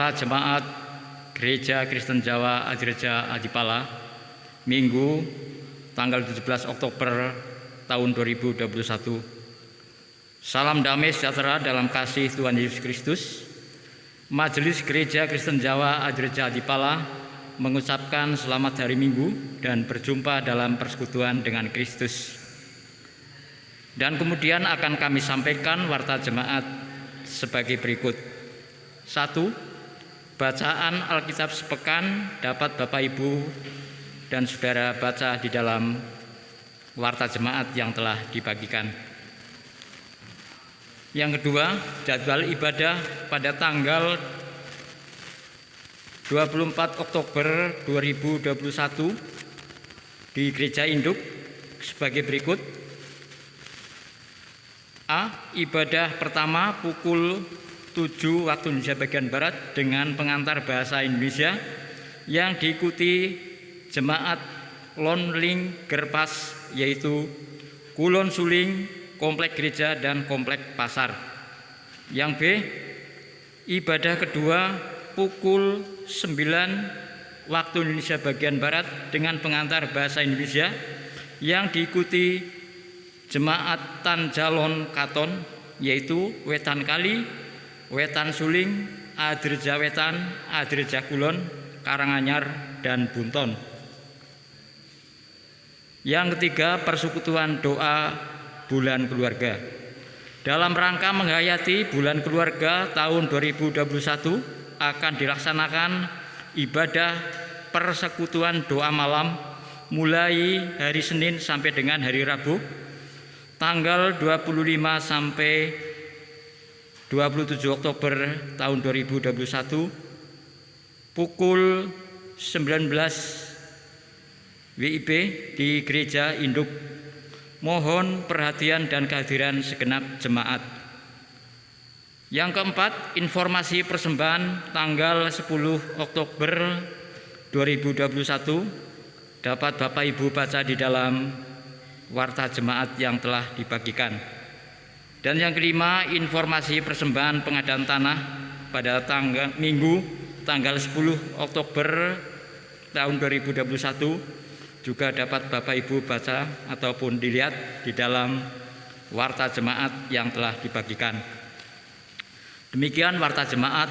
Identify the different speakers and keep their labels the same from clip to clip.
Speaker 1: Warta Jemaat Gereja Kristen Jawa Adireja Adipala, Minggu tanggal 17 Oktober tahun 2021. Salam damai sejahtera dalam kasih Tuhan Yesus Kristus. Majelis Gereja Kristen Jawa Adireja Adipala mengucapkan selamat hari Minggu dan berjumpa dalam persekutuan dengan Kristus. Dan kemudian akan kami sampaikan warta jemaat sebagai berikut. 1. Bacaan Alkitab sepekan dapat Bapak Ibu dan Saudara baca di dalam warta jemaat yang telah dibagikan. Yang kedua, jadwal ibadah pada tanggal 24 Oktober 2021 di Gereja Induk sebagai berikut. A. Ibadah pertama pukul 7 waktu Indonesia bagian Barat dengan pengantar bahasa Indonesia yang diikuti jemaat Lonling Gerpas, yaitu Kulon Suling, Komplek Gereja dan Komplek Pasar. Yang B. Ibadah kedua pukul 9 waktu Indonesia bagian Barat dengan pengantar bahasa Indonesia yang diikuti jemaat Tanjalon Katon, yaitu Wetan Kali, Wetan Suling, Adireja Wetan, Adireja Kulon, Karanganyar, dan Bunton. Yang ketiga, persekutuan doa bulan keluarga. Dalam rangka menghayati bulan keluarga tahun 2021 akan dilaksanakan ibadah persekutuan doa malam mulai hari Senin sampai dengan hari Rabu tanggal 25 sampai 27 Oktober tahun 2021 pukul 19 WIB di Gereja Induk. Mohon perhatian dan kehadiran segenap jemaat. Yang keempat, informasi persembahan tanggal 10 Oktober 2021 dapat Bapak Ibu baca di dalam warta jemaat yang telah dibagikan. Dan yang kelima, informasi persembahan pengadaan tanah pada tanggal Minggu tanggal 10 Oktober tahun 2021 juga dapat Bapak Ibu baca ataupun dilihat di dalam warta jemaat yang telah dibagikan. Demikian warta jemaat.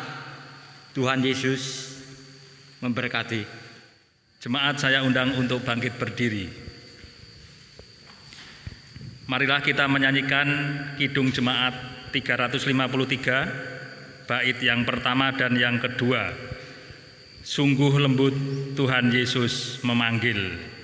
Speaker 1: Tuhan Yesus memberkati.
Speaker 2: Jemaat saya undang untuk bangkit berdiri. Marilah kita menyanyikan Kidung Jemaat 353, bait yang pertama dan yang kedua. Sungguh lembut Tuhan Yesus memanggil.
Speaker 3: Memanggil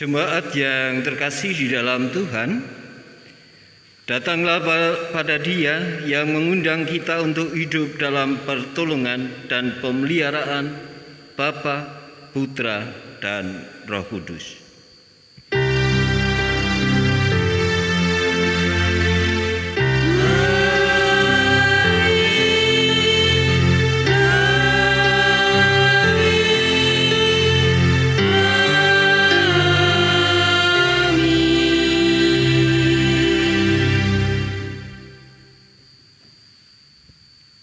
Speaker 3: Jemaat yang terkasih di dalam Tuhan, datanglah pada Dia yang mengundang kita untuk hidup dalam pertolongan dan pemeliharaan Bapa, Putra, dan Roh Kudus.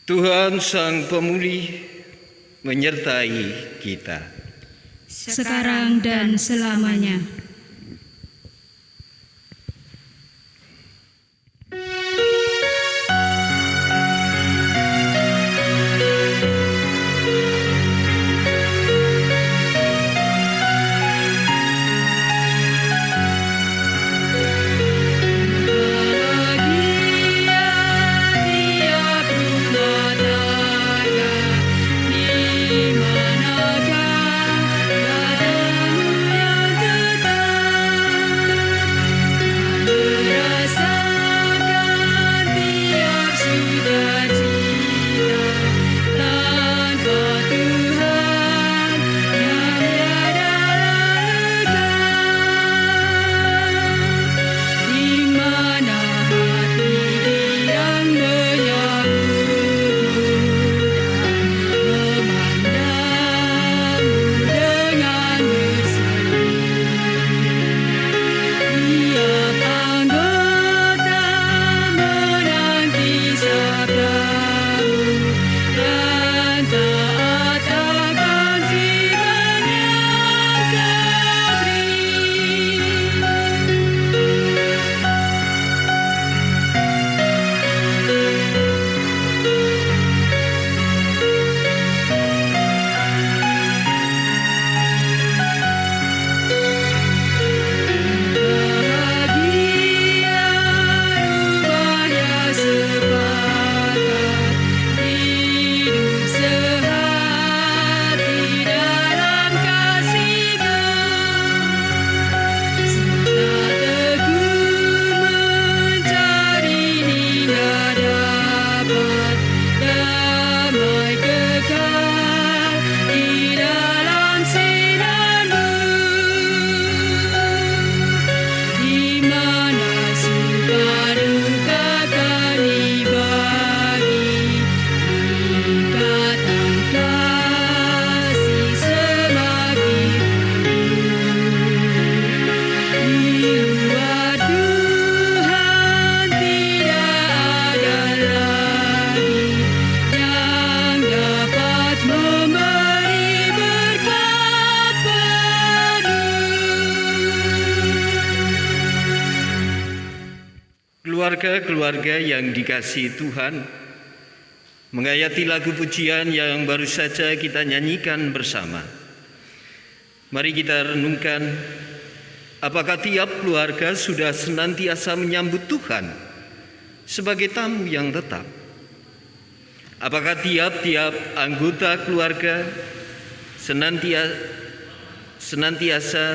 Speaker 3: Tuhan Sang Pemulih menyertai kita
Speaker 4: sekarang dan selamanya.
Speaker 3: Keluarga-keluarga yang dikasihi Tuhan, menghayati lagu pujian yang baru saja kita nyanyikan bersama. Mari kita renungkan, apakah tiap keluarga sudah senantiasa menyambut Tuhan sebagai tamu yang tetap? Apakah tiap-tiap anggota keluarga senantiasa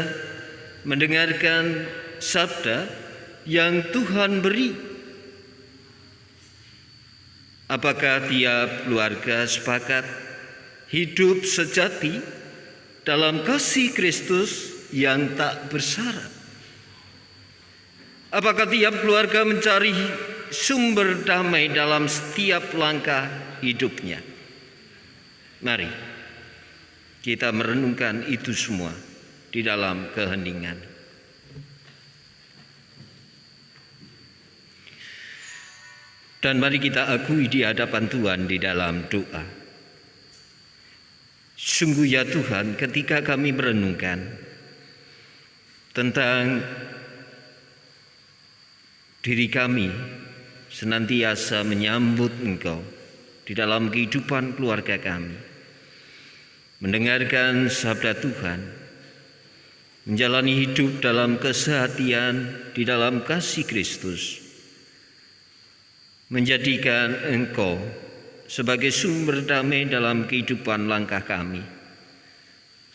Speaker 3: mendengarkan sabda yang Tuhan beri? Apakah tiap keluarga sepakat hidup sejati dalam kasih Kristus yang tak bersyarat? Apakah tiap keluarga mencari sumber damai dalam setiap langkah hidupnya? Mari kita merenungkan itu semua di dalam keheningan. Dan mari kita akui di hadapan Tuhan di dalam doa. Sungguh ya Tuhan, ketika kami merenungkan tentang diri kami senantiasa menyambut Engkau di dalam kehidupan keluarga kami, mendengarkan sabda Tuhan, menjalani hidup dalam kesehatian di dalam kasih Kristus, menjadikan Engkau sebagai sumber damai dalam kehidupan langkah kami.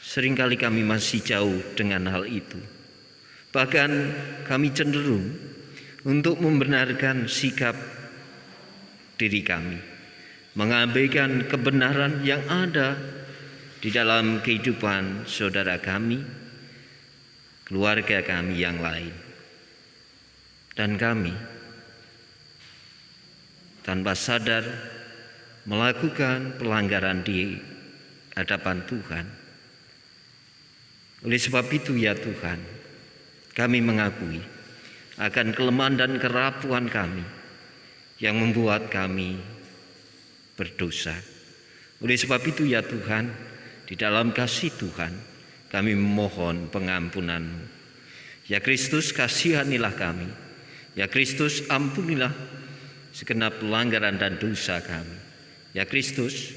Speaker 3: Seringkali kami masih jauh dengan hal itu. Bahkan kami cenderung untuk membenarkan sikap diri kami, mengabaikan kebenaran yang ada di dalam kehidupan saudara kami, keluarga kami yang lain. Dan kami tanpa sadar melakukan pelanggaran di hadapan Tuhan. Oleh sebab itu ya Tuhan, kami mengakui akan kelemahan dan kerapuhan kami yang membuat kami berdosa. Oleh sebab itu ya Tuhan, di dalam kasih Tuhan kami memohon pengampunan-Mu. Ya Kristus, kasihanilah kami. Ya Kristus, ampunilah segenap pelanggaran dan dosa kami. Ya Kristus,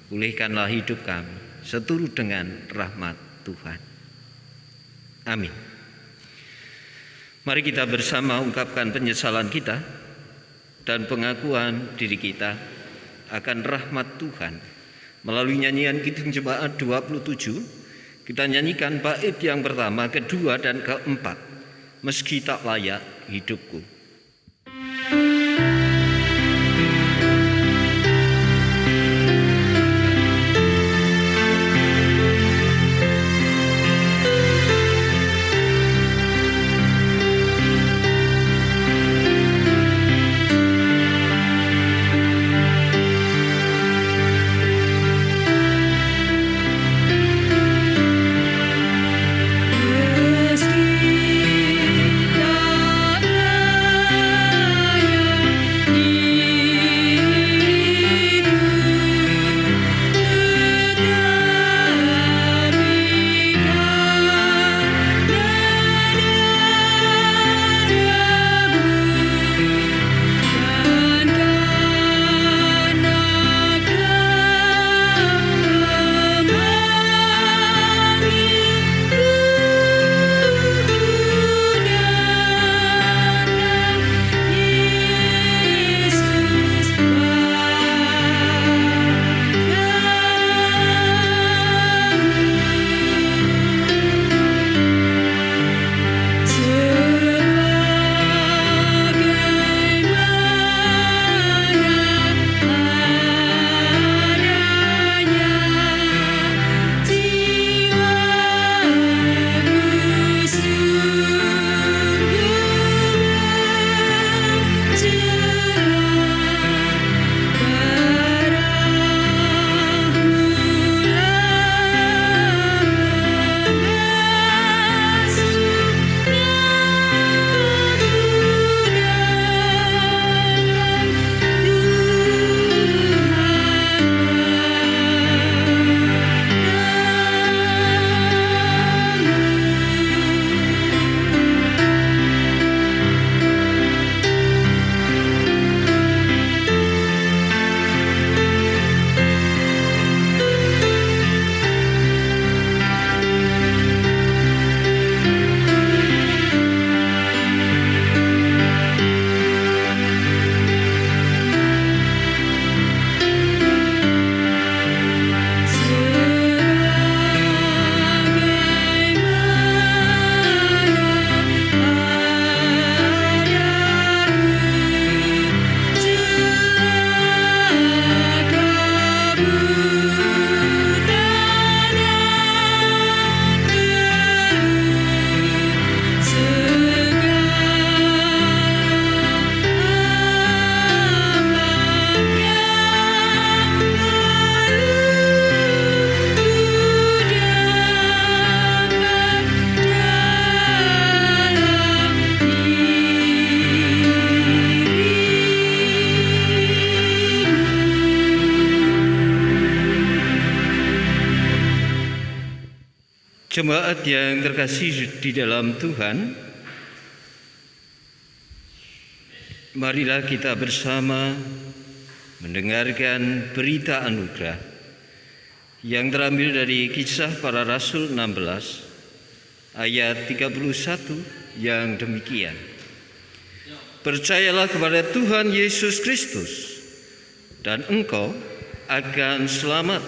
Speaker 3: pulihkanlah hidup kami seturut dengan rahmat Tuhan. Amin. Mari kita bersama ungkapkan penyesalan kita dan pengakuan diri kita akan rahmat Tuhan. Melalui nyanyian Kidung Jemaat 27, kita nyanyikan bait yang pertama, kedua, dan keempat. Meski tak layak hidupku. Jemaat yang terkasih di dalam Tuhan, marilah kita bersama mendengarkan berita anugerah yang terambil dari Kisah Para Rasul 16 ayat 31 yang demikian. Percayalah kepada Tuhan Yesus Kristus dan engkau akan selamat,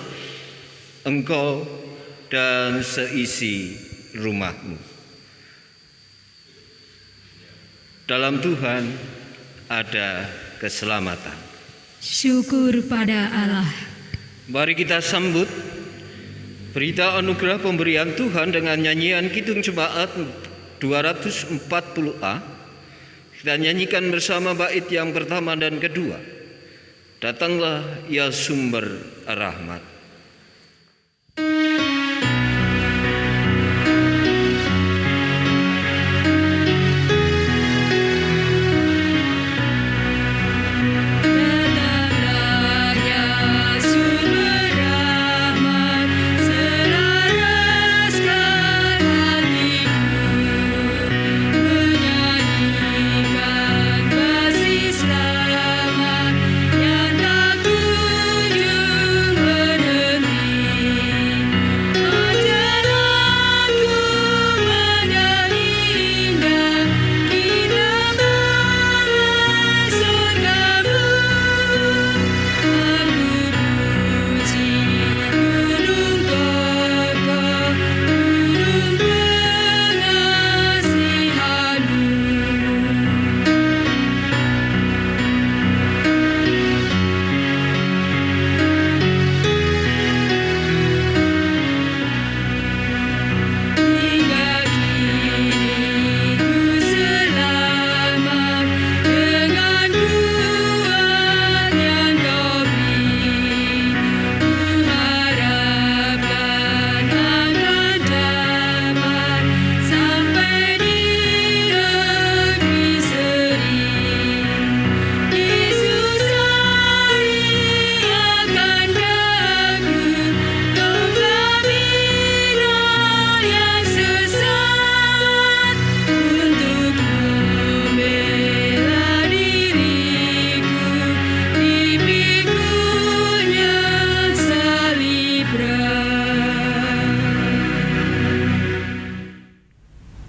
Speaker 3: engkau dan seisi rumahmu. Dalam Tuhan ada keselamatan.
Speaker 4: Syukur pada Allah.
Speaker 3: Mari kita sambut berita anugerah pemberian Tuhan dengan nyanyian Kidung Jemaat 240A. Kita nyanyikan bersama bait yang pertama dan kedua. Datanglah ya sumber rahmat.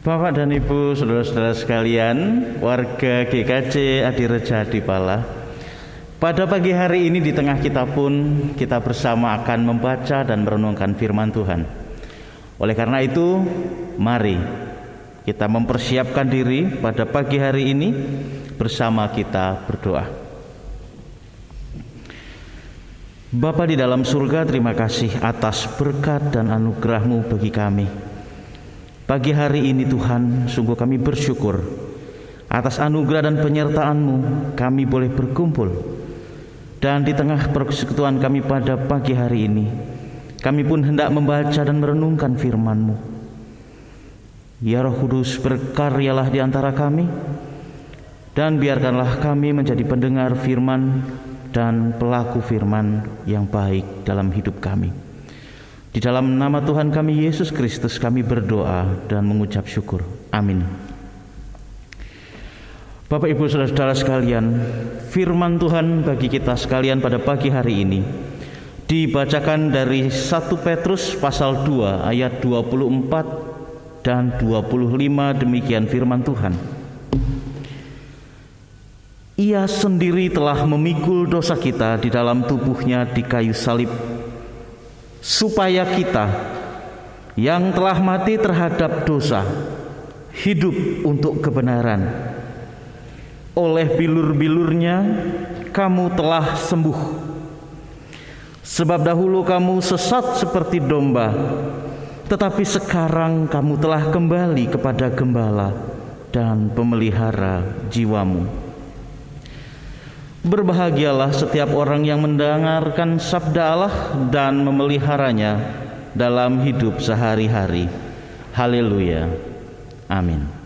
Speaker 5: Bapak dan Ibu, saudara-saudara sekalian, warga GKJ Adireja Dipala, pada pagi hari ini di tengah kita pun kita bersama akan membaca dan merenungkan firman Tuhan. Oleh karena itu, mari kita mempersiapkan diri pada pagi hari ini bersama kita berdoa. Bapa di dalam surga, terima kasih atas berkat dan anugerah-Mu bagi kami. Pagi hari ini Tuhan, sungguh kami bersyukur atas anugerah dan penyertaan-Mu kami boleh berkumpul. Dan di tengah persekutuan kami pada pagi hari ini, kami pun hendak membaca dan merenungkan firman-Mu. Ya Roh Kudus, berkaryalah di antara kami, dan biarkanlah kami menjadi pendengar firman dan pelaku firman yang baik dalam hidup kami. Di dalam nama Tuhan kami Yesus Kristus kami berdoa dan mengucap syukur. Amin. Bapak Ibu Saudara-saudara sekalian, firman Tuhan bagi kita sekalian pada pagi hari ini dibacakan dari 1 Petrus pasal 2 ayat 24 dan 25. Demikian firman Tuhan. Ia sendiri telah memikul dosa kita di dalam tubuhnya di kayu salib, supaya kita yang telah mati terhadap dosa hidup untuk kebenaran. Oleh bilur-bilurnya kamu telah sembuh. Sebab dahulu kamu sesat seperti domba, tetapi sekarang kamu telah kembali kepada Gembala dan pemelihara jiwamu. Berbahagialah setiap orang yang mendengarkan sabda Allah dan memeliharanya dalam hidup sehari-hari. Haleluya. Amin.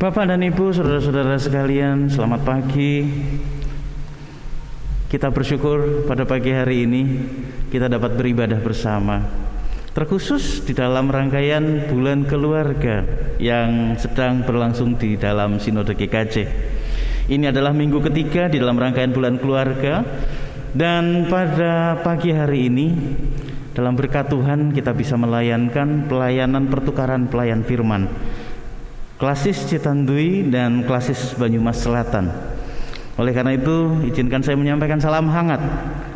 Speaker 5: Bapak dan Ibu, saudara-saudara sekalian, selamat pagi. Kita bersyukur pada pagi hari ini kita dapat beribadah bersama. terkhusus di dalam rangkaian bulan keluarga yang sedang berlangsung di dalam Sinode GKJ. Ini adalah minggu ketiga di dalam rangkaian bulan keluarga, dan pada pagi hari ini dalam berkat Tuhan kita bisa melayankan pelayanan pertukaran pelayan firman Klasis Citandui dan Klasis Banyumas Selatan. Oleh karena itu, izinkan saya menyampaikan salam hangat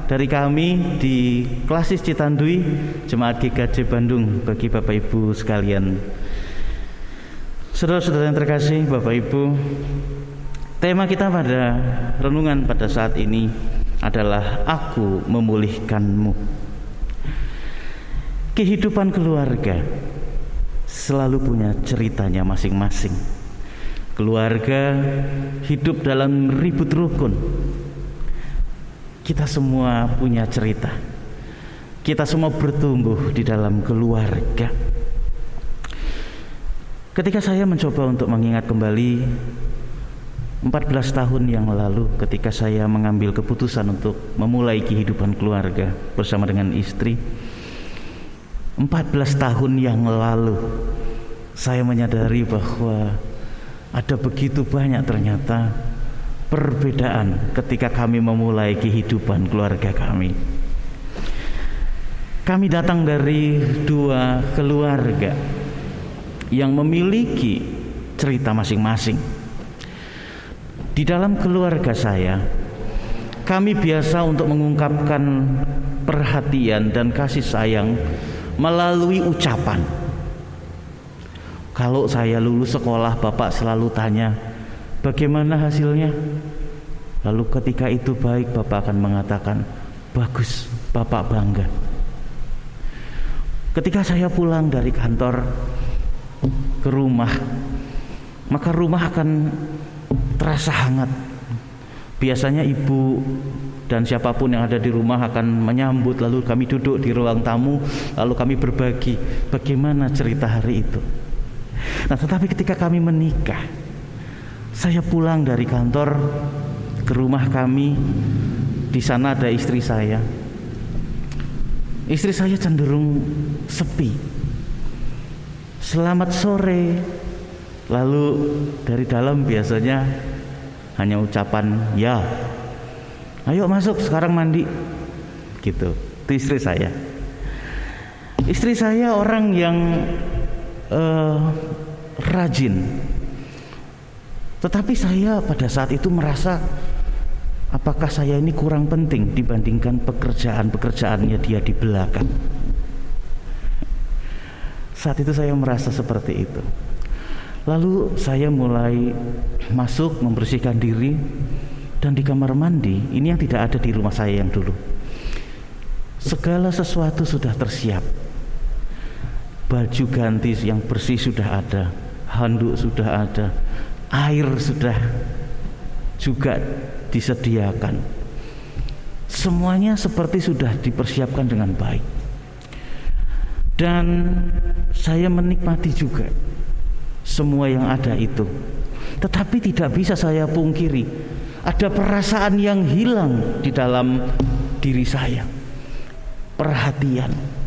Speaker 5: dari kami di Klasis Citandui Jemaat GKJ Bandung bagi Bapak Ibu sekalian. Saudara-saudara yang terkasih, Bapak Ibu, tema kita pada renungan pada saat ini adalah Aku Memulihkanmu. Kehidupan keluarga selalu punya ceritanya masing-masing. Keluarga hidup dalam ribut rukun. Kita semua punya cerita. Kita semua bertumbuh di dalam keluarga. Ketika saya mencoba untuk mengingat kembali 14 tahun yang lalu, ketika saya mengambil keputusan untuk memulai kehidupan keluarga bersama dengan istri, 14 tahun yang lalu saya menyadari bahwa ada begitu banyak ternyata perbedaan ketika kami memulai kehidupan keluarga kami. Kami datang dari dua keluarga yang memiliki cerita masing-masing. Di dalam keluarga saya, kami biasa untuk mengungkapkan perhatian dan kasih sayang melalui ucapan. Kalau saya lulus sekolah, bapak selalu tanya, bagaimana hasilnya? Lalu ketika itu baik, bapak akan mengatakan, bagus, bapak bangga. Ketika saya pulang dari kantor ke rumah, maka rumah akan terasa hangat. Biasanya ibu dan siapapun yang ada di rumah akan menyambut, lalu kami duduk di ruang tamu, lalu kami berbagi bagaimana cerita hari itu. Nah, tetapi ketika kami menikah, saya pulang dari kantor ke rumah kami, di sana ada istri saya. Istri saya cenderung sepi. Selamat sore. Lalu dari dalam biasanya hanya ucapan ya. Ayo masuk sekarang mandi. Gitu. Itu istri saya. Istri saya orang yang rajin. Tetapi saya pada saat itu merasa apakah saya ini kurang penting dibandingkan pekerjaannya dia di belakang. Saat itu saya merasa seperti itu. Lalu saya mulai masuk membersihkan diri, dan di kamar mandi, ini yang tidak ada di rumah saya yang dulu, segala sesuatu sudah tersiap. Baju ganti yang bersih sudah ada, handuk sudah ada, air sudah juga disediakan. Semuanya seperti sudah dipersiapkan dengan baik. Dan saya menikmati juga semua yang ada itu. Tetapi tidak bisa saya pungkiri, ada perasaan yang hilang di dalam diri saya. Perhatian.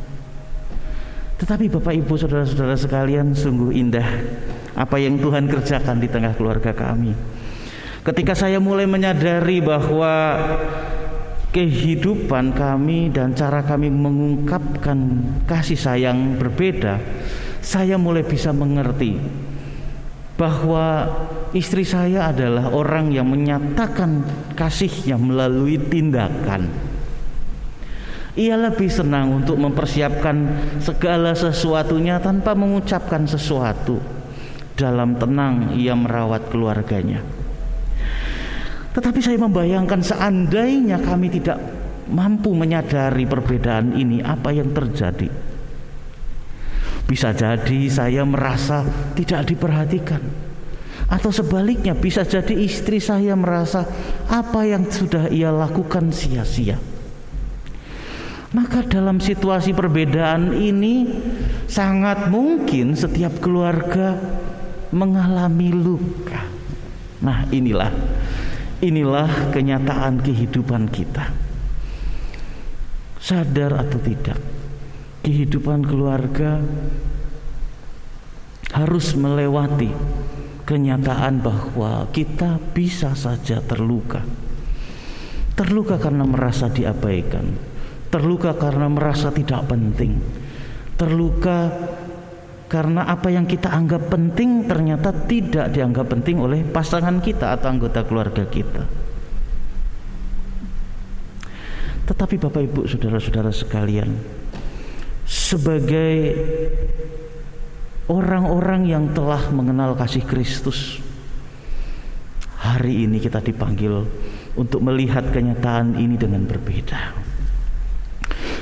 Speaker 5: Tetapi Bapak Ibu saudara-saudara sekalian, sungguh indah apa yang Tuhan kerjakan di tengah keluarga kami. Ketika saya mulai menyadari bahwa kehidupan kami dan cara kami mengungkapkan kasih sayang berbeda, saya mulai bisa mengerti bahwa istri saya adalah orang yang menyatakan kasihnya melalui tindakan. Ia lebih senang untuk mempersiapkan segala sesuatunya tanpa mengucapkan sesuatu. Dalam tenang ia merawat keluarganya. Tetapi saya membayangkan seandainya kami tidak mampu menyadari perbedaan ini, apa yang terjadi? Bisa jadi saya merasa tidak diperhatikan, atau sebaliknya bisa jadi istri saya merasa apa yang sudah ia lakukan sia-sia. Maka dalam situasi perbedaan ini sangat mungkin setiap keluarga mengalami luka. Nah, inilah kenyataan kehidupan kita. Sadar atau tidak, kehidupan keluarga harus melewati kenyataan bahwa kita bisa saja terluka. Terluka karena merasa diabaikan, terluka karena merasa tidak penting, terluka karena apa yang kita anggap penting ternyata tidak dianggap penting oleh pasangan kita atau anggota keluarga kita. Tetapi Bapak Ibu saudara-saudara sekalian, sebagai orang-orang yang telah mengenal kasih Kristus, hari ini kita dipanggil untuk melihat kenyataan ini dengan berbeda.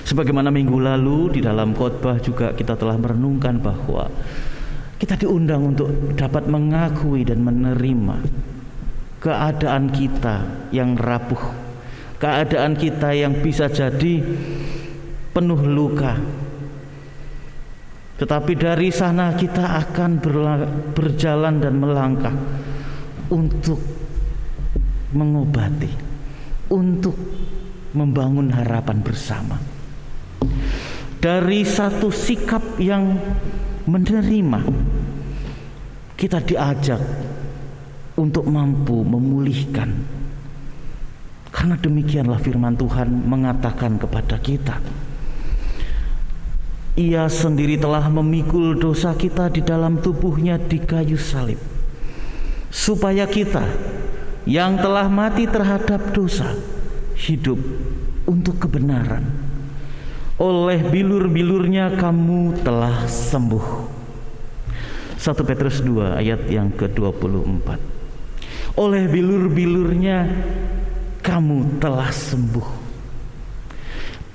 Speaker 5: Sebagaimana minggu lalu di dalam khotbah juga kita telah merenungkan bahwa kita diundang untuk dapat mengakui dan menerima keadaan kita yang rapuh, keadaan kita yang bisa jadi penuh luka. Tetapi dari sana kita akan berjalan dan melangkah untuk mengobati, untuk membangun harapan bersama. Dari satu sikap yang menerima, kita diajak untuk mampu memulihkan. Karena demikianlah firman Tuhan mengatakan kepada kita, Ia sendiri telah memikul dosa kita di dalam tubuhnya di kayu salib, supaya kita yang telah mati terhadap dosa hidup untuk kebenaran. Oleh bilur-bilurnya kamu telah sembuh. 1 Petrus 2 ayat yang ke-24. Oleh bilur-bilurnya kamu telah sembuh.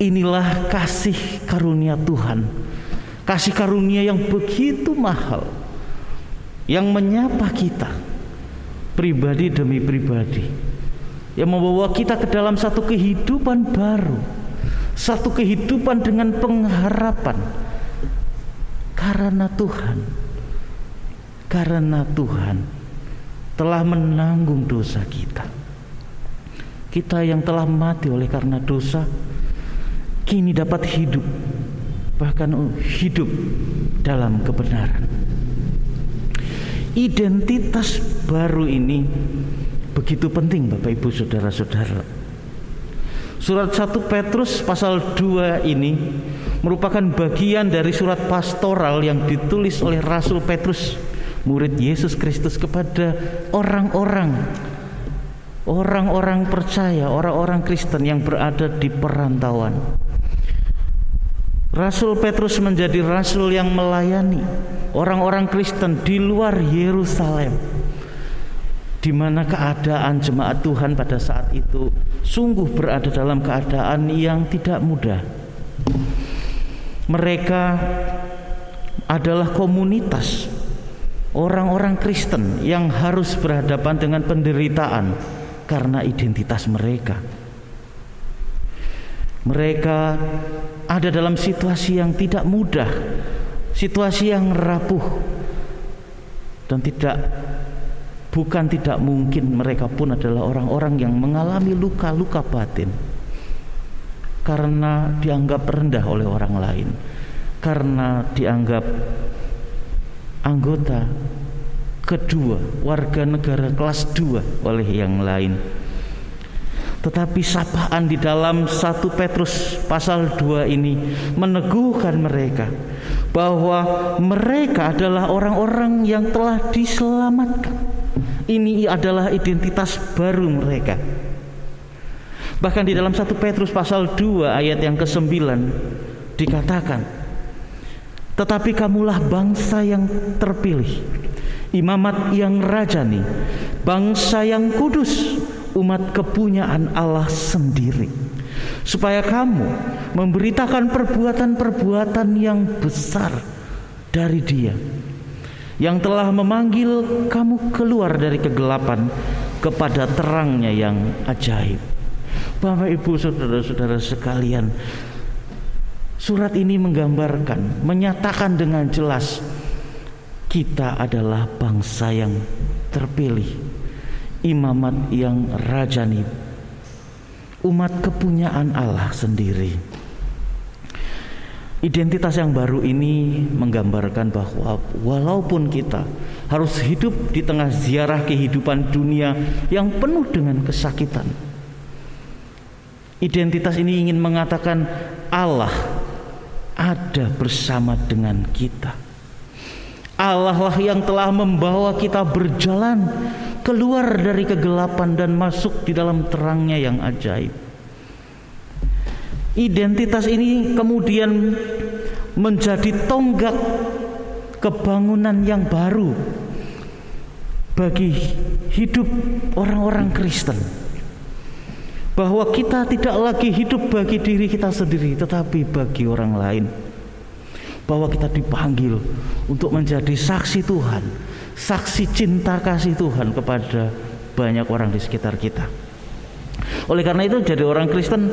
Speaker 5: Inilah kasih karunia Tuhan, kasih karunia yang begitu mahal, yang menyapa kita pribadi demi pribadi, yang membawa kita ke dalam satu kehidupan baru, satu kehidupan dengan pengharapan. Karena Tuhan telah menanggung dosa kita. Kita yang telah mati oleh karena dosa kini dapat hidup, bahkan hidup dalam kebenaran. Identitas baru ini begitu penting Bapak Ibu saudara-saudara. Surat 1 Petrus pasal 2 ini merupakan bagian dari surat pastoral yang ditulis oleh Rasul Petrus, murid Yesus Kristus, kepada orang-orang percaya, orang-orang Kristen yang berada di perantauan. Rasul Petrus menjadi rasul yang melayani orang-orang Kristen di luar Yerusalem, di mana keadaan jemaat Tuhan pada saat itu sungguh berada dalam keadaan yang tidak mudah. Mereka adalah komunitas orang-orang Kristen yang harus berhadapan dengan penderitaan karena identitas mereka. Mereka ada dalam situasi yang tidak mudah, situasi yang rapuh, dan bukan tidak mungkin mereka pun adalah orang-orang yang mengalami luka-luka batin karena dianggap rendah oleh orang lain, karena dianggap anggota kedua, warga negara kelas 2 oleh yang lain. Tetapi sapaan di dalam 1 Petrus pasal 2 ini meneguhkan mereka bahwa mereka adalah orang-orang yang telah diselamatkan. Ini adalah identitas baru mereka. Bahkan di dalam 1 Petrus pasal 2 ayat yang ke-9 dikatakan, tetapi kamulah bangsa yang terpilih, imamat yang rajani, bangsa yang kudus, umat kepunyaan Allah sendiri, supaya kamu memberitakan perbuatan-perbuatan yang besar dari Dia yang telah memanggil kamu keluar dari kegelapan kepada terangnya yang ajaib. Bapak Ibu saudara-saudara sekalian, surat ini menggambarkan, menyatakan dengan jelas kita adalah bangsa yang terpilih, imamat yang rajani, umat kepunyaan Allah sendiri. Identitas yang baru ini menggambarkan bahwa walaupun kita harus hidup di tengah ziarah kehidupan dunia yang penuh dengan kesakitan, identitas ini ingin mengatakan Allah ada bersama dengan kita. Allah lah yang telah membawa kita berjalan keluar dari kegelapan dan masuk di dalam terangnya yang ajaib. Identitas ini kemudian menjadi tonggak kebangunan yang baru bagi hidup orang-orang Kristen, bahwa kita tidak lagi hidup bagi diri kita sendiri tetapi bagi orang lain, bahwa kita dipanggil untuk menjadi saksi Tuhan, saksi cinta kasih Tuhan kepada banyak orang di sekitar kita. Oleh karena itu, jadi orang Kristen,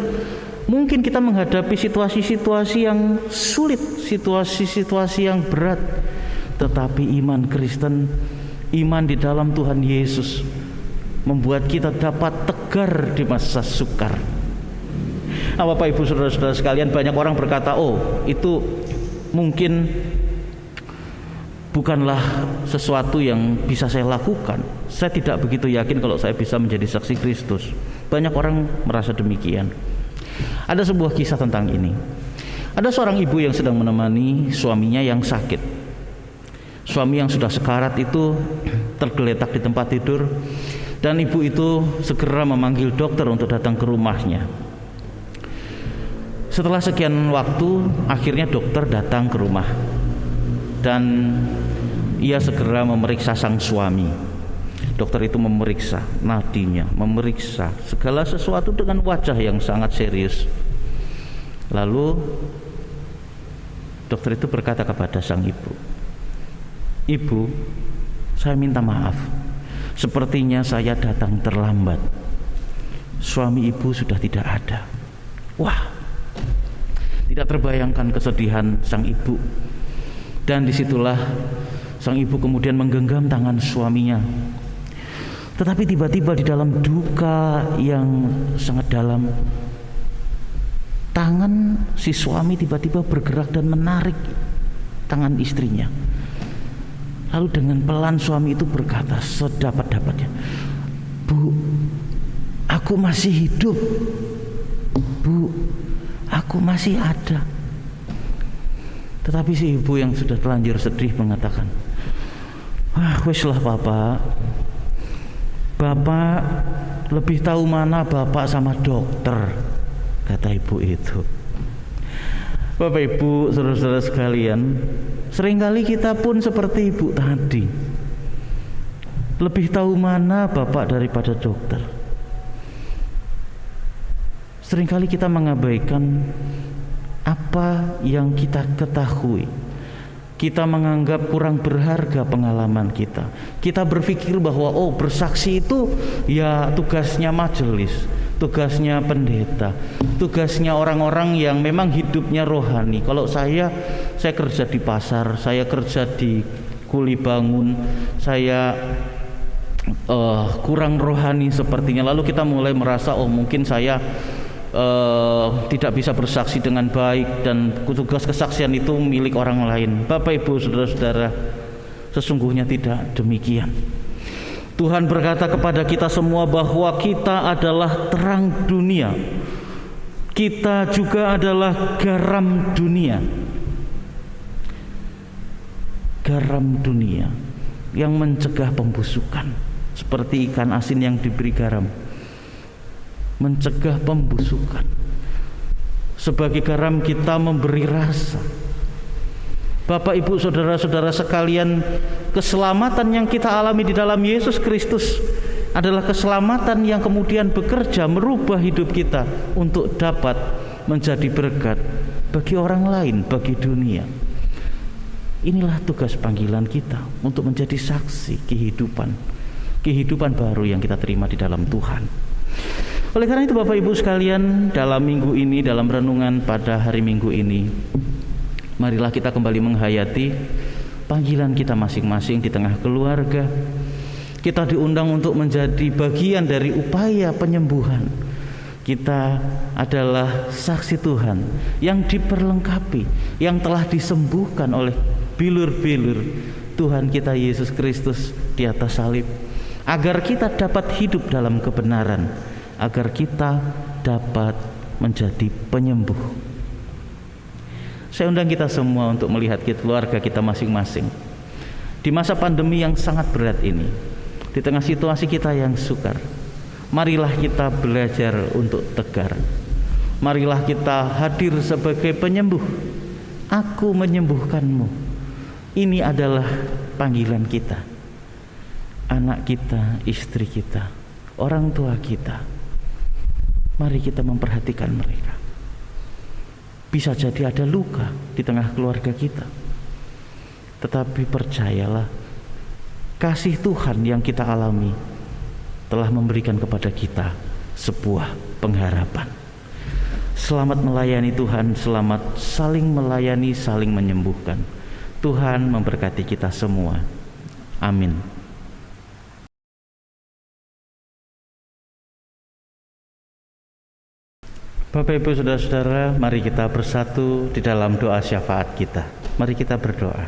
Speaker 5: mungkin kita menghadapi situasi-situasi yang sulit, situasi-situasi yang berat, tetapi iman Kristen, iman di dalam Tuhan Yesus membuat kita dapat tegar di masa sukar. Nah, Bapak Ibu Saudara-saudara sekalian, banyak orang berkata, oh itu mungkin bukanlah sesuatu yang bisa saya lakukan. Saya tidak begitu yakin kalau saya bisa menjadi saksi Kristus. Banyak orang merasa demikian. Ada sebuah kisah tentang ini. Ada seorang ibu yang sedang menemani suaminya yang sakit. Suami yang sudah sekarat itu tergeletak di tempat tidur, dan ibu itu segera memanggil dokter untuk datang ke rumahnya. Setelah sekian waktu, akhirnya dokter datang ke rumah dan ia segera memeriksa sang suami. Dokter itu memeriksa nadinya, memeriksa segala sesuatu dengan wajah yang sangat serius. Lalu dokter itu berkata kepada sang ibu, "Ibu, saya minta maaf. Sepertinya saya datang terlambat. Suami ibu sudah tidak ada." Wah, tidak terbayangkan kesedihan sang ibu. Dan disitulah sang ibu kemudian menggenggam tangan suaminya. Tetapi tiba-tiba di dalam duka yang sangat dalam, tangan si suami tiba-tiba bergerak dan menarik tangan istrinya. Lalu dengan pelan suami itu berkata sedapat-dapatnya, "Bu, aku masih hidup. Bu, aku masih ada." Tetapi si ibu yang sudah terlanjur sedih mengatakan, "Wah, weslah Bapak lebih tahu mana Bapak sama dokter," kata ibu itu. Bapak Ibu, saudara-saudara sekalian, seringkali kita pun seperti ibu tadi, lebih tahu mana Bapak daripada dokter. Seringkali kita mengabaikan apa yang kita ketahui. Kita menganggap kurang berharga pengalaman kita. Kita berpikir bahwa bersaksi itu ya tugasnya majelis, tugasnya pendeta, tugasnya orang-orang yang memang hidupnya rohani. Kalau saya kerja di pasar, saya kerja di kuli bangun, saya kurang rohani sepertinya. Lalu kita mulai merasa mungkin saya tidak bisa bersaksi dengan baik dan tugas kesaksian itu milik orang lain. Bapak Ibu saudara-saudara, sesungguhnya tidak demikian. Tuhan berkata kepada kita semua bahwa kita adalah terang dunia. Kita juga adalah garam dunia. Garam dunia yang mencegah pembusukan, seperti ikan asin yang diberi garam, mencegah pembusukan. Sebagai garam kita memberi rasa. Bapak Ibu saudara-saudara sekalian, keselamatan yang kita alami di dalam Yesus Kristus adalah keselamatan yang kemudian bekerja merubah hidup kita untuk dapat menjadi berkat bagi orang lain, bagi dunia. Inilah tugas panggilan kita untuk menjadi saksi kehidupan baru yang kita terima di dalam Tuhan. Oleh karena itu Bapak Ibu sekalian, dalam minggu ini, dalam renungan pada hari Minggu ini, marilah kita kembali menghayati panggilan kita masing-masing di tengah keluarga. Kita diundang untuk menjadi bagian dari upaya penyembuhan, Kita adalah saksi Tuhan yang diperlengkapi, yang telah disembuhkan oleh bilur-bilur Tuhan kita Yesus Kristus di atas salib, agar kita dapat hidup dalam kebenaran, agar kita dapat menjadi penyembuh. Saya undang kita semua untuk melihat keluarga kita masing-masing di masa pandemi yang sangat berat ini, di tengah situasi kita yang sukar. Marilah kita belajar untuk tegar. Marilah kita hadir sebagai penyembuh. Aku menyembuhkanmu. Ini adalah panggilan kita. Anak kita, istri kita, orang tua kita. Mari kita memperhatikan mereka. Bisa jadi ada luka di tengah keluarga kita, tetapi percayalah, kasih Tuhan yang kita alami telah memberikan kepada kita sebuah pengharapan. Selamat melayani Tuhan, selamat saling melayani, saling menyembuhkan. Tuhan memberkati kita semua. Amin. Bapak Ibu Saudara-saudara, mari kita bersatu di dalam doa syafaat kita. Mari kita berdoa.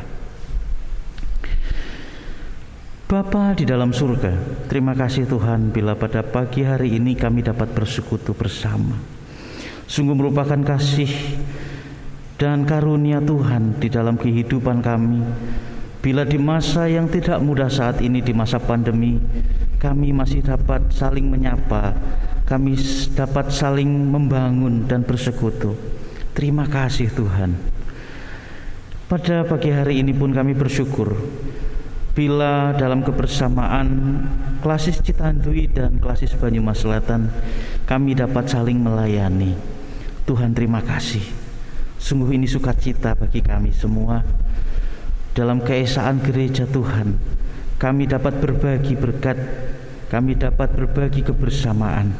Speaker 5: Bapa di dalam surga, terima kasih Tuhan bila pada pagi hari ini kami dapat bersekutu bersama. Sungguh merupakan kasih dan karunia Tuhan di dalam kehidupan kami. Bila di masa yang tidak mudah saat ini, di masa pandemi, kami masih dapat saling menyapa, kami dapat saling membangun dan bersekutu. Terima kasih Tuhan. Pada pagi hari ini pun kami bersyukur bila dalam kebersamaan Klasis Citandui dan Klasis Banyumas Selatan kami dapat saling melayani. Tuhan terima kasih. Sungguh ini sukacita bagi kami semua. Dalam keesaan gereja Tuhan, kami dapat berbagi berkat, kami dapat berbagi kebersamaan.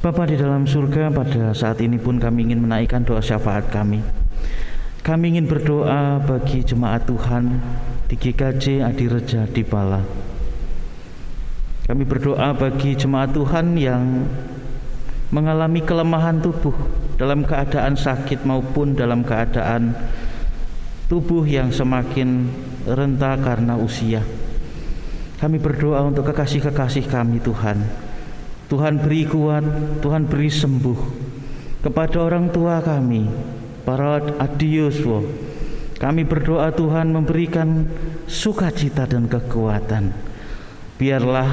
Speaker 5: Bapa di dalam surga, pada saat ini pun kami ingin menaikkan doa syafaat kami. Kami ingin berdoa bagi jemaat Tuhan di GKJ Adireja di Bala. Kami berdoa bagi jemaat Tuhan yang mengalami kelemahan tubuh dalam keadaan sakit maupun dalam keadaan tubuh yang semakin renta karena usia. Kami berdoa untuk kekasih-kekasih kami Tuhan. Tuhan beri kuat, Tuhan beri sembuh kepada orang tua kami, para adioswo. Kami berdoa Tuhan memberikan sukacita dan kekuatan. Biarlah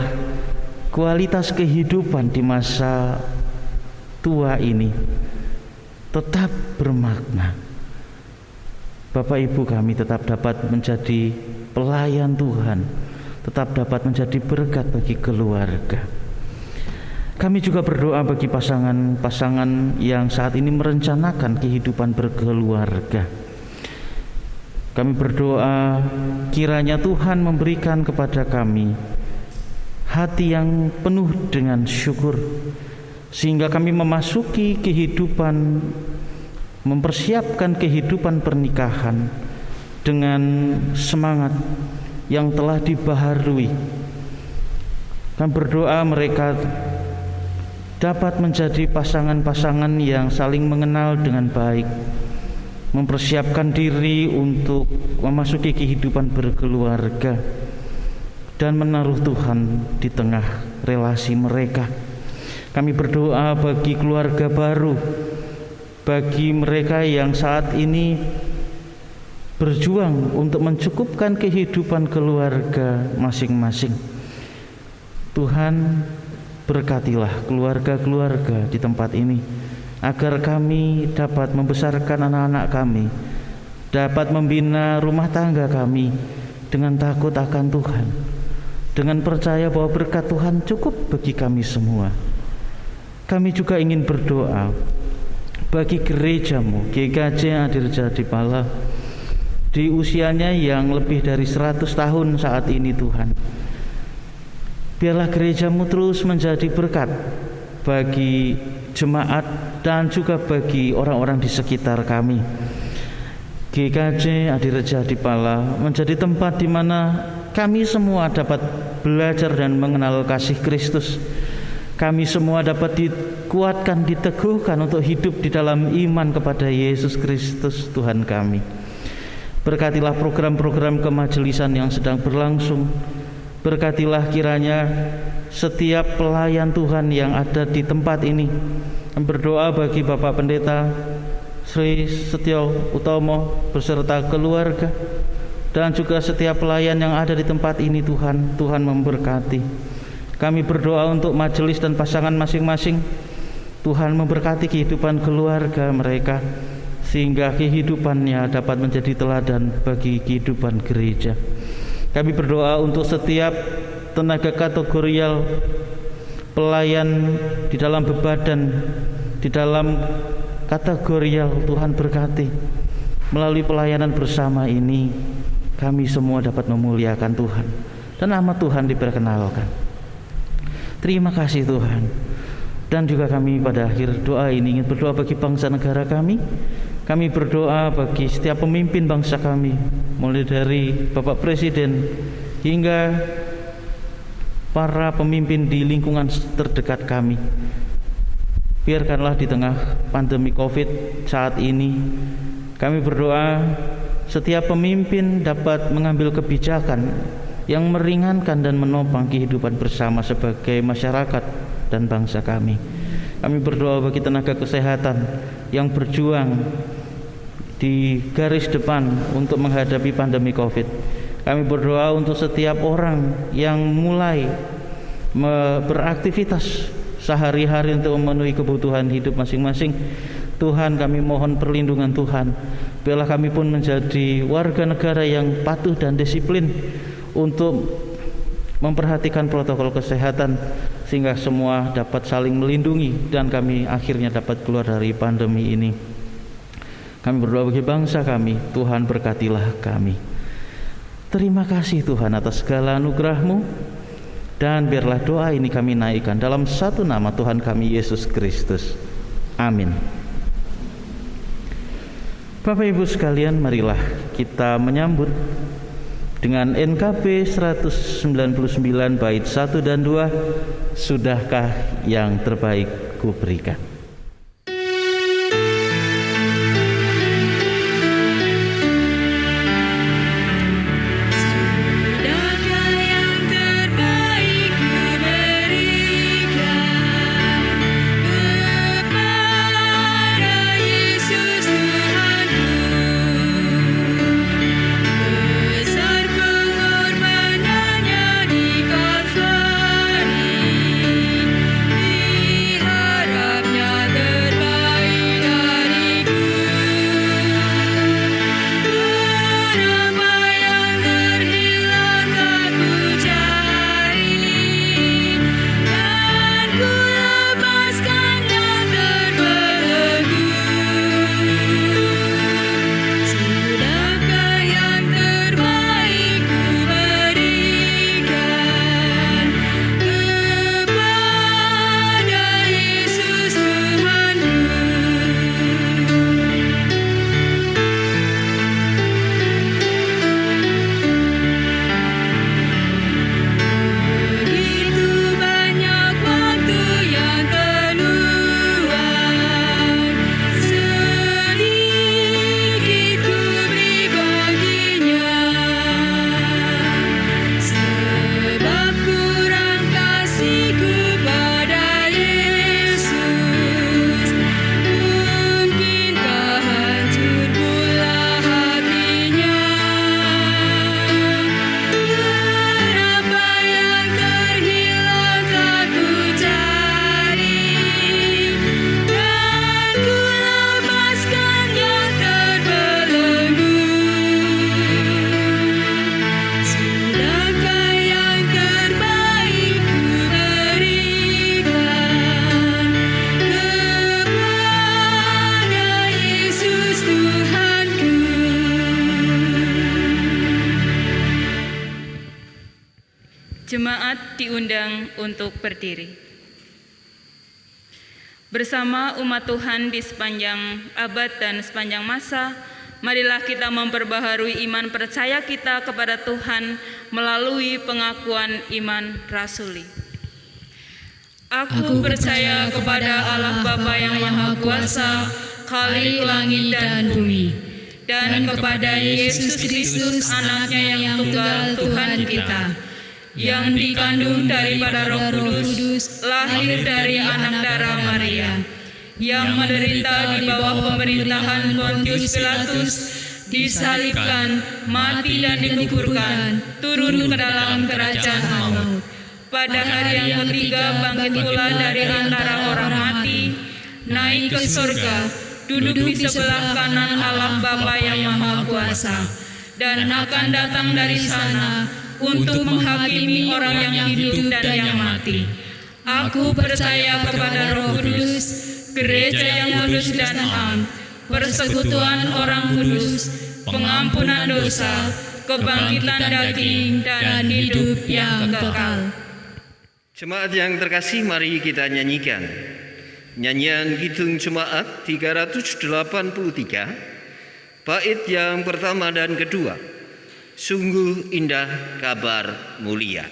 Speaker 5: kualitas kehidupan di masa tua ini tetap bermakna. Bapak Ibu kami tetap dapat menjadi pelayan Tuhan, tetap dapat menjadi berkat bagi keluarga. Kami juga berdoa bagi pasangan-pasangan yang saat ini merencanakan kehidupan berkeluarga. Kami berdoa kiranya Tuhan memberikan kepada kami hati yang penuh dengan syukur, sehingga kami memasuki kehidupan, mempersiapkan kehidupan pernikahan dengan semangat yang telah dibaharui. Kami berdoa mereka dapat menjadi pasangan-pasangan yang saling mengenal dengan baik, mempersiapkan diri untuk memasuki kehidupan berkeluarga dan menaruh Tuhan di tengah relasi mereka. Kami berdoa bagi keluarga baru, bagi mereka yang saat ini berjuang untuk mencukupkan kehidupan keluarga masing-masing. Tuhan, berkatilah keluarga-keluarga di tempat ini, agar kami dapat membesarkan anak-anak kami, dapat membina rumah tangga kami dengan takut akan Tuhan, dengan percaya bahwa berkat Tuhan cukup bagi kami semua. Kami juga ingin berdoa bagi gerejamu GKJ Adireja di Bala, di usianya yang lebih dari 100 tahun saat ini Tuhan. Biarlah gerejamu terus menjadi berkat bagi jemaat dan juga bagi orang-orang di sekitar kami. GKJ Adireja di Bala menjadi tempat di mana kami semua dapat belajar dan mengenal kasih Kristus, kami semua dapat dikuatkan, diteguhkan untuk hidup di dalam iman kepada Yesus Kristus Tuhan kami. Berkatilah program-program kemajelisan yang sedang berlangsung. Berkatilah kiranya setiap pelayan Tuhan yang ada di tempat ini. Berdoa bagi Bapak Pendeta Sri Setio Utomo beserta keluarga, dan juga setiap pelayan yang ada di tempat ini. Tuhan memberkati. Kami berdoa untuk majelis dan pasangan masing-masing. Tuhan memberkati kehidupan keluarga mereka, sehingga kehidupannya dapat menjadi teladan bagi kehidupan gereja. Kami berdoa untuk setiap tenaga kategorial pelayan di dalam bebadan, di dalam kategorial. Tuhan berkati. Melalui pelayanan bersama ini, kami semua dapat memuliakan Tuhan dan nama Tuhan diperkenalkan. Terima kasih Tuhan. Dan juga kami pada akhir doa ini ingin berdoa bagi bangsa negara kami. Kami berdoa bagi setiap pemimpin bangsa kami, mulai dari Bapak Presiden hingga para pemimpin di lingkungan terdekat kami. Biarkanlah di tengah pandemi COVID saat ini, kami berdoa setiap pemimpin dapat mengambil kebijakan yang meringankan dan menopang kehidupan bersama sebagai masyarakat dan bangsa kami. Kami berdoa bagi tenaga kesehatan yang berjuang di garis depan untuk menghadapi pandemi COVID. Kami berdoa untuk setiap orang yang mulai beraktivitas sehari-hari untuk memenuhi kebutuhan hidup masing-masing. Tuhan, kami mohon perlindungan Tuhan. Biarlah kami pun menjadi warga negara yang patuh dan disiplin untuk memperhatikan protokol kesehatan, sehingga semua dapat saling melindungi dan kami akhirnya dapat keluar dari pandemi ini. Kami berdoa bagi bangsa kami. Tuhan berkatilah kami. Terima kasih Tuhan atas segala anugerah-Mu, dan biarlah doa ini kami naikkan dalam satu nama Tuhan kami Yesus Kristus. Amin. Bapak Ibu sekalian, marilah kita menyambut dengan NKB 199 bait 1 dan 2, Sudahkah yang terbaik kuberikan.
Speaker 6: Jemaat diundang untuk berdiri. Bersama umat Tuhan di sepanjang abad dan sepanjang masa, marilah kita memperbaharui iman percaya kita kepada Tuhan melalui pengakuan iman rasuli. Aku percaya kepada Allah Bapa yang Maha Kuasa, Khalik langit dan bumi, dan kepada Yesus Kristus, Anaknya yang tunggal Tuhan kita, yang dikandung daripada Roh Kudus, lahir dari anak darah Maria, yang menderita di bawah pemerintahan Pontius Pilatus, disalibkan, mati dan dikuburkan, turun ke dalam kerajaan maut. Pada hari yang ketiga bangkit pula dari antara orang mati, naik ke surga, duduk di sebelah kanan Allah Bapa yang Maha Kuasa, dan akan datang dari sana untuk menghakimi orang yang hidup dan yang mati. Aku percaya kepada Roh Kudus, gereja yang kudus dan am, persekutuan orang kudus, pengampunan dosa, kebangkitan daging, dan hidup yang kekal.
Speaker 3: Jemaat yang terkasih, mari kita nyanyikan nyanyian Kidung Jemaat 383, bait yang pertama dan kedua. Sungguh indah kabar mulia.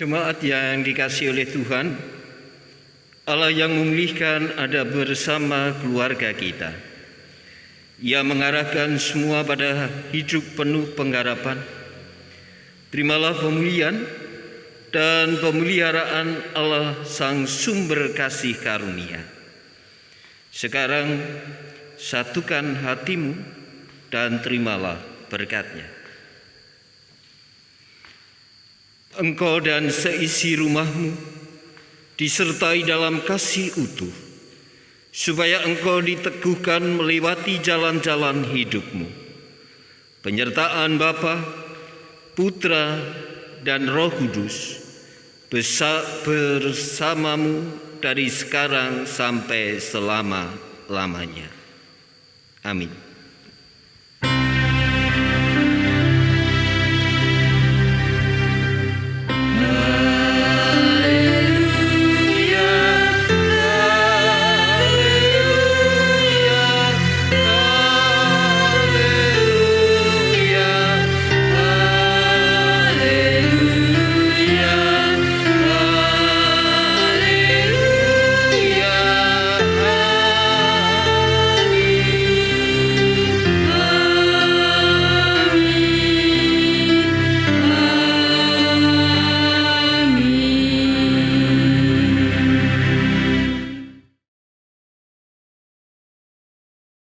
Speaker 3: Jemaat yang dikasihi oleh Tuhan, Allah yang memulihkan ada bersama keluarga kita. Ia mengarahkan semua pada hidup penuh pengharapan. Terimalah pemulihan dan pemeliharaan Allah Sang Sumber Kasih Karunia. Sekarang satukan hatimu dan terimalah berkat-Nya. Engkau dan seisi rumahmu disertai dalam kasih utuh, supaya engkau diteguhkan melewati jalan-jalan hidupmu. Penyertaan Bapa, Putra, dan Roh Kudus bersamamu dari sekarang sampai selama-lamanya. Amin.